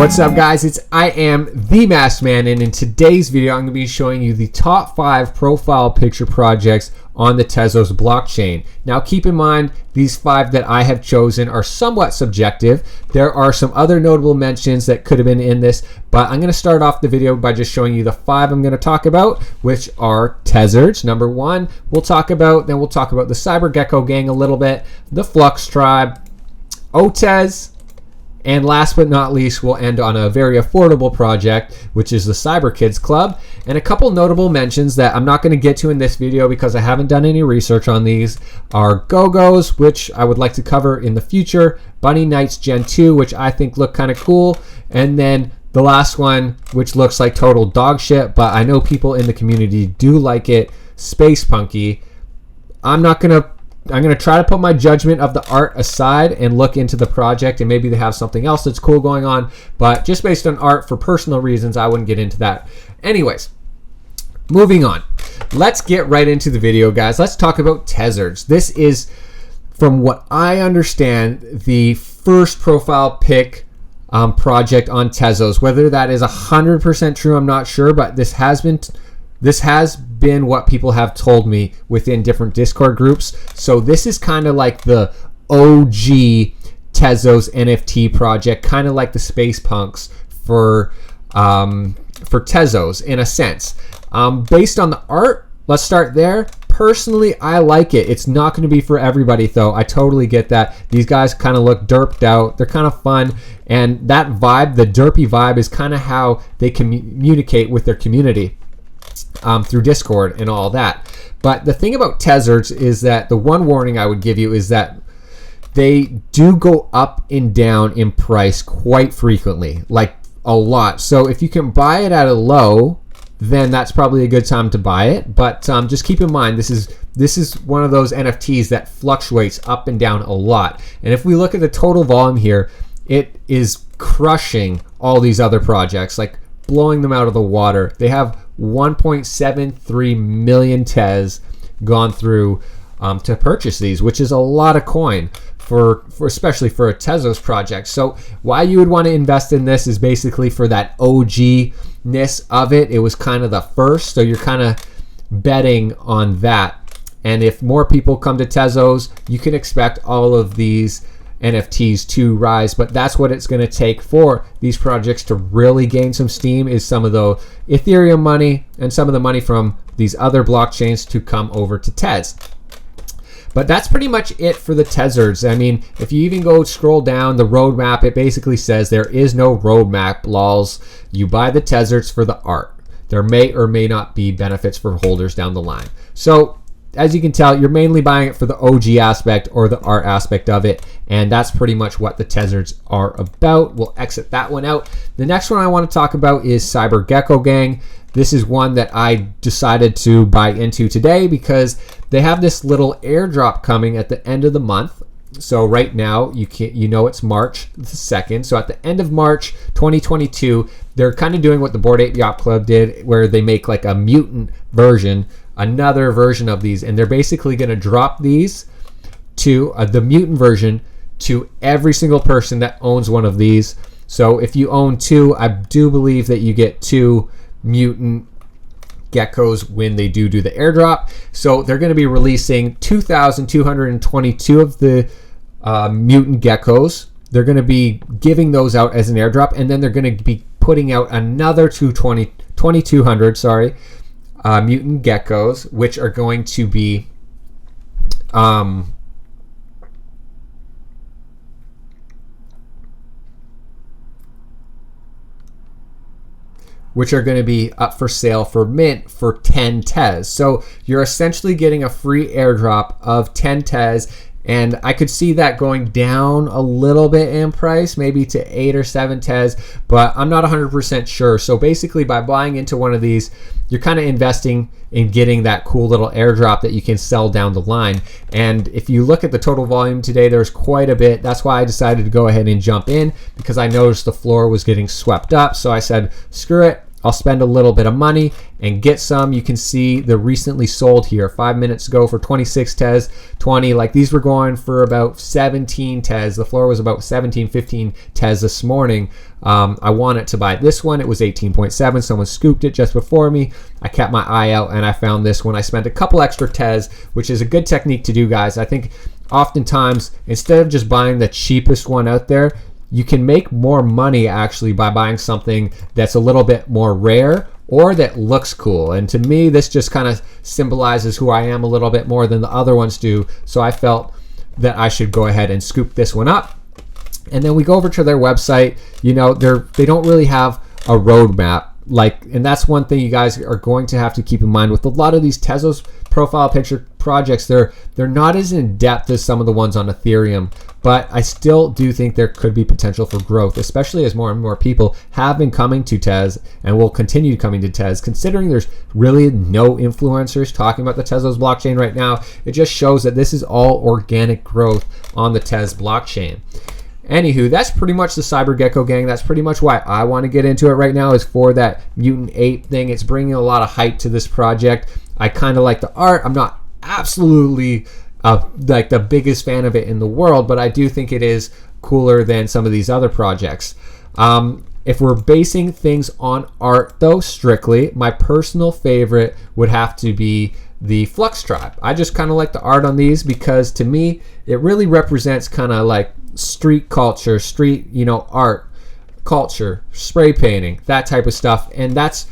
What's up, guys? It's EyeAm, the Masked Man, and in today's video I'm going to be showing you the top 5 profile picture projects on the Tezos blockchain. Now keep in mind, these 5 that I have chosen are somewhat subjective. There are some other notable mentions that could have been in this, but I'm going to start off the video by just showing you the 5 I'm going to talk about, which are Tezzardz, number 1. Then we'll talk about the CyberGecko gang a little bit, the Flux Tribe, Ottez, and last but not least, we'll end on a very affordable project, which is the CyberKidz Club. And a couple notable mentions that I'm not going to get to in this video because I haven't done any research on these are Go-Go's, which I would like to cover in the future, Bunny Knights Gen 2, which I think look kind of cool, and then the last one, which looks like total dog shit, but I know people in the community do like it, Space Punky. I'm going to try to put my judgment of the art aside and look into the project, and maybe they have something else that's cool going on, but just based on art for personal reasons, I wouldn't get into that. Anyways, moving on. Let's get right into the video, guys. Let's talk about Tezzardz. This is, from what I understand, the first profile pic project on Tezos. Whether that is 100% true, I'm not sure, but this has been what people have told me within different Discord groups. So this is kind of like the OG Tezos NFT project, kind of like the Space Punks for Tezos in a sense. Based on the art, let's start there. Personally, I like it. It's not going to be for everybody, though. I totally get that. These guys kind of look derped out. They're kind of fun. And that vibe, the derpy vibe, is kind of how they communicate with their community. Through Discord and all that. But the thing about Tezzardz is that the one warning I would give you is that they do go up and down in price quite frequently, like a lot. So if you can buy it at a low, then that's probably a good time to buy it. But just keep in mind, this is one of those NFTs that fluctuates up and down a lot. And if we look at the total volume here, it is crushing all these other projects, like blowing them out of the water. They have 1.73 million Tez gone through to purchase these, which is a lot of coin for especially for a Tezos project. So why you would want to invest in this is basically for that OG-ness of it. It was kind of the first, so you're kind of betting on that. And if more people come to Tezos, you can expect all of these NFTs to rise, but that's what it's going to take for these projects to really gain some steam, is some of the Ethereum money and some of the money from these other blockchains to come over to Tez. But that's pretty much it for the Tezzardz. I mean, if you even go scroll down the roadmap, it basically says there is no roadmap, lols. You buy the Tezzardz for the art. There may or may not be benefits for holders down the line. So as you can tell, you're mainly buying it for the OG aspect or the art aspect of it, and that's pretty much what the Tezzardz are about. We'll exit that one out. The next one I want to talk about is CyberGecko gang. This is one that I decided to buy into today because they have this little airdrop coming at the end of the month. So right now, you know it's March the 2nd. So at the end of March 2022, they're kind of doing what the Bored Ape Yacht Club did, where they make like a mutant version, another version of these, and they're basically going to drop these to the mutant version to every single person that owns one of these. So if you own 2, I do believe that you get 2 mutant geckos when they do the airdrop. So they're going to be releasing 2,222 of the mutant geckos. They're going to be giving those out as an airdrop, and then they're going to be putting out another 2,200 mutant geckos, which are going to be up for sale for mint for 10 Tez. So you're essentially getting a free airdrop of 10 Tez, and I could see that going down a little bit in price, maybe to 8 or 7 Tez, but I'm not 100% sure. So basically, by buying into one of these, you're kind of investing in getting that cool little airdrop that you can sell down the line. And if you look at the total volume today, there's quite a bit. That's why I decided to go ahead and jump in, because I noticed the floor was getting swept up. So I said, screw it, I'll spend a little bit of money and get some. You can see the recently sold here 5 minutes ago for 26 Tez, 20. Like these were going for about 17 Tez. The floor was about 17, 15 Tez this morning. I wanted to buy this one. It was 18.7. Someone scooped it just before me. I kept my eye out and I found this one. I spent a couple extra Tez, which is a good technique to do, guys. I think oftentimes instead of just buying the cheapest one out there, you can make more money actually by buying something that's a little bit more rare or that looks cool. And to me, this just kind of symbolizes who I am a little bit more than the other ones do. So I felt that I should go ahead and scoop this one up. And then we go over to their website. You know, they don't really have a roadmap. And that's one thing you guys are going to have to keep in mind with a lot of these Tezos profile picture projects. They're not as in depth as some of the ones on Ethereum, but I still do think there could be potential for growth, especially as more and more people have been coming to Tez and will continue coming to Tez. Considering there's really no influencers talking about the Tezos blockchain right now, it just shows that this is all organic growth on the Tez blockchain. Anywho, that's pretty much the Gecko gang. That's pretty much why I want to get into it right now, is for that mutant ape thing. It's bringing a lot of hype to this project. I kind of like the art. I'm not absolutely like the biggest fan of it in the world, but I do think it is cooler than some of these other projects. If we're basing things on art though, strictly, my personal favorite would have to be the Flux Tribe. I just kind of like the art on these because to me, it really represents kind of like street culture, street, art, culture, spray painting, that type of stuff. And that's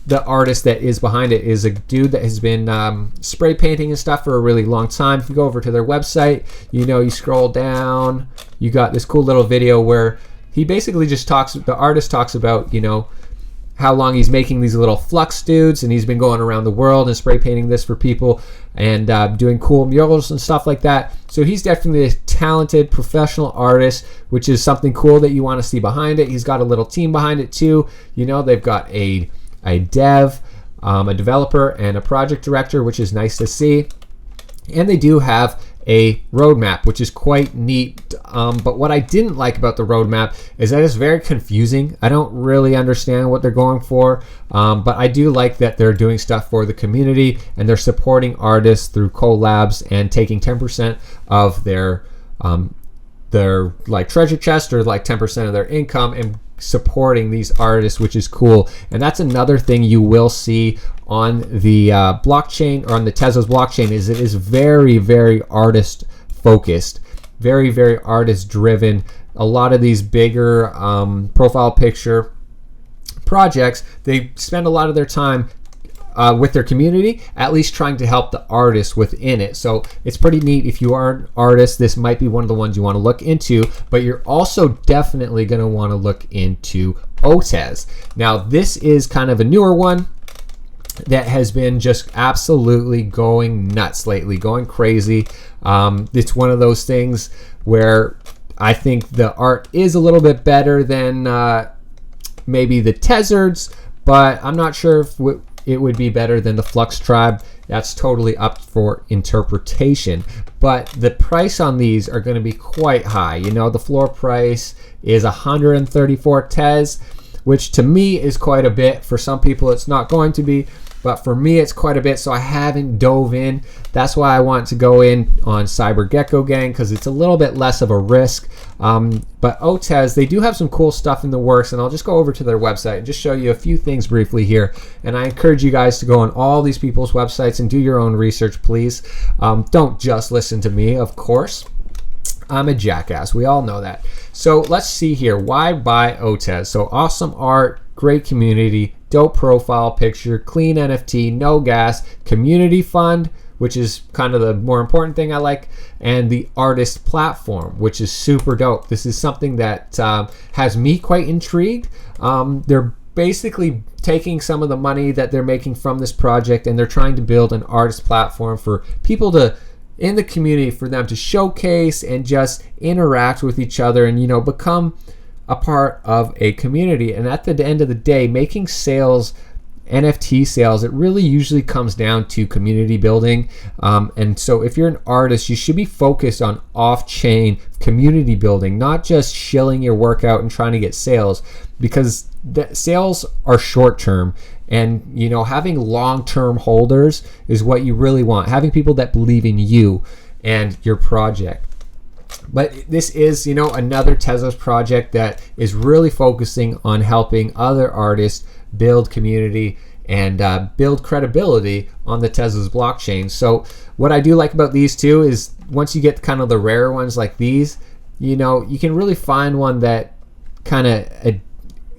the artist that is behind it is a dude that has been spray painting and stuff for a really long time. If you go over to their website, you scroll down, you got this cool little video where he basically just the artist talks about, how long he's making these little flux dudes, and he's been going around the world and spray painting this for people and doing cool murals and stuff like that. So he's definitely a talented professional artist, which is something cool that you want to see behind it. He's got a little team behind it too. They've got a dev, a developer, and a project director, which is nice to see. And they do have a roadmap, which is quite neat. But what I didn't like about the roadmap is that it's very confusing. I don't really understand what they're going for. But I do like that they're doing stuff for the community and they're supporting artists through collabs and taking 10% of their like treasure chest or like 10% of their income and supporting these artists, which is cool. And that's another thing you will see on the blockchain, or on the Tezos blockchain, is it is very, very artist focused, very, very artist driven. A lot of these bigger profile picture projects, they spend a lot of their time with their community, at least trying to help the artists within it. So it's pretty neat. If you are an artist, this might be one of the ones you want to look into, but you're also definitely going to want to look into Ottez. Now, this is kind of a newer one that has been just absolutely going nuts lately, going crazy. It's one of those things where I think the art is a little bit better than maybe the Tezzardz, but I'm not sure if it would be better than the Flux Tribe. That's totally up for interpretation. But the price on these are going to be quite high. The floor price is 134 Tez, which to me is quite a bit. For some people it's not going to be, but for me it's quite a bit, so I haven't dove in. That's why I want to go in on Gecko gang, because it's a little bit less of a risk. But Ottez, they do have some cool stuff in the works, and I'll just go over to their website and just show you a few things briefly here. And I encourage you guys to go on all these people's websites and do your own research, please. Don't just listen to me, of course. I'm a jackass. We all know that. So let's see here. Why buy Ottez? So awesome art, great community, dope profile picture, clean NFT, no gas, community fund, which is kind of the more important thing I like, and the artist platform, which is super dope. This is something that has me quite intrigued. They're basically taking some of the money that they're making from this project, and they're trying to build an artist platform for people to, in the community, for them to showcase and just interact with each other and, become a part of a community. And at the end of the day, making sales NFT sales, it really usually comes down to community building. And so if you're an artist, you should be focused on off-chain community building, not just shilling your work out and trying to get sales, because the sales are short-term. And, you know, having long-term holders is what you really want. Having people that believe in you and your project. But this is, you know, another Tezos project that is really focusing on helping other artists build community and build credibility on the Tezos blockchain. So what I do like about these two is once you get kind of the rare ones like these, you know, you can really find one that kind of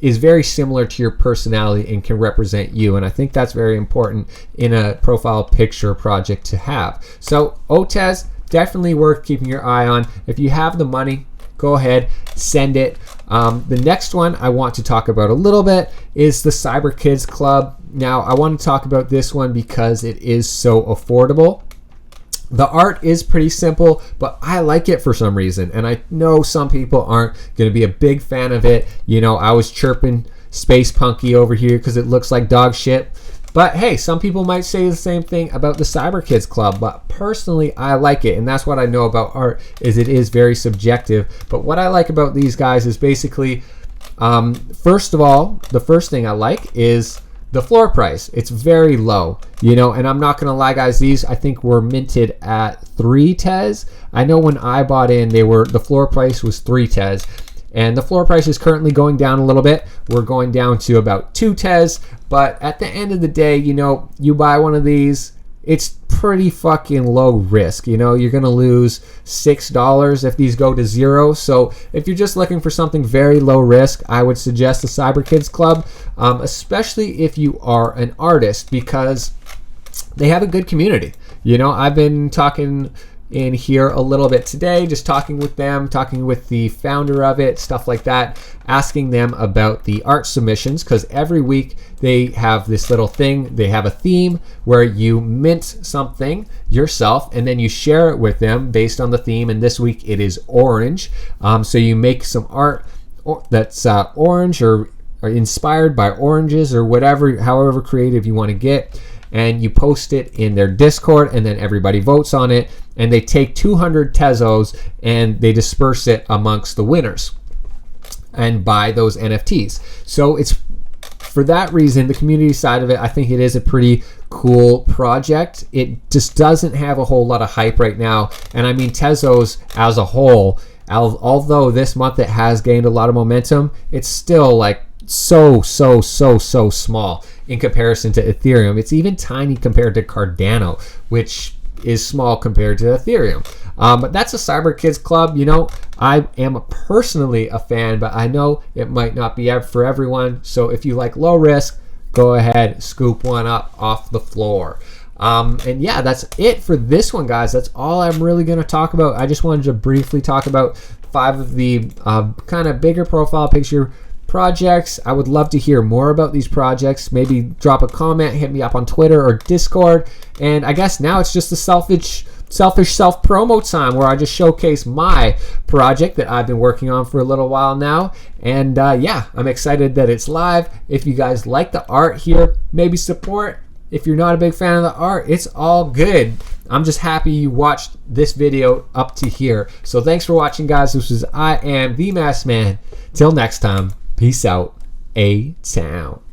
is very similar to your personality and can represent you. And I think that's very important in a profile picture project to have. So Ottez, definitely worth keeping your eye on. If you have the money, go ahead, send it. The next one I want to talk about a little bit is the CyberKidz Club. Now, I want to talk about this one because it is so affordable. The art is pretty simple, but I like it for some reason. And I know some people aren't going to be a big fan of it. You know, I was chirping Space Punky over here because it looks like dog shit. But hey, some people might say the same thing about the CyberKidz Club, but personally I like it, and that's what I know about art, is it is very subjective. But what I like about these guys is basically, first of all, the first thing I like is the floor price. It's very low, you know, and I'm not gonna lie guys, these I think were minted at 3 Tez. I know when I bought in, the floor price was 3 Tez. And the floor price is currently going down a little bit. We're going down to about 2 Tez. But at the end of the day, you know, you buy one of these, it's pretty fucking low risk. You know, you're going to lose $6 if these go to 0. So if you're just looking for something very low risk, I would suggest the CyberKidz Club, especially if you are an artist, because they have a good community. You know, I've been talking in here a little bit today, just talking with them, talking with the founder of it, stuff like that, asking them about the art submissions, because every week they have this little thing. They have a theme where you mint something yourself and then you share it with them based on the theme, and this week it is orange. So you make some art that's orange or inspired by oranges or whatever, however creative you want to get, and you post it in their Discord, and then everybody votes on it, and they take 200 Tezos and they disperse it amongst the winners and buy those NFTs. So it's for that reason, the community side of it, I think it is a pretty cool project. It just doesn't have a whole lot of hype right now. And I mean, Tezos as a whole, although this month it has gained a lot of momentum, it's still like so small in comparison to Ethereum. It's even tiny compared to Cardano, which is small compared to Ethereum. But that's a CyberKidz Club. You know, I am personally a fan, but I know it might not be for everyone. So if you like low risk, go ahead, scoop one up off the floor. And yeah, that's it for this one, guys. That's all I'm really going to talk about. I just wanted to briefly talk about 5 of the kind of bigger profile picture projects. I would love to hear more about these projects. Maybe drop a comment, hit me up on Twitter or Discord. And I guess now it's just a selfish self-promo time where I just showcase my project that I've been working on for a little while now. And yeah, I'm excited that it's live. If you guys like the art here, maybe support. If you're not a big fan of the art, it's all good. I'm just happy you watched this video up to here. So thanks for watching, guys. This is EyeAm, the Masked Man. Till next time, peace out, A-Town.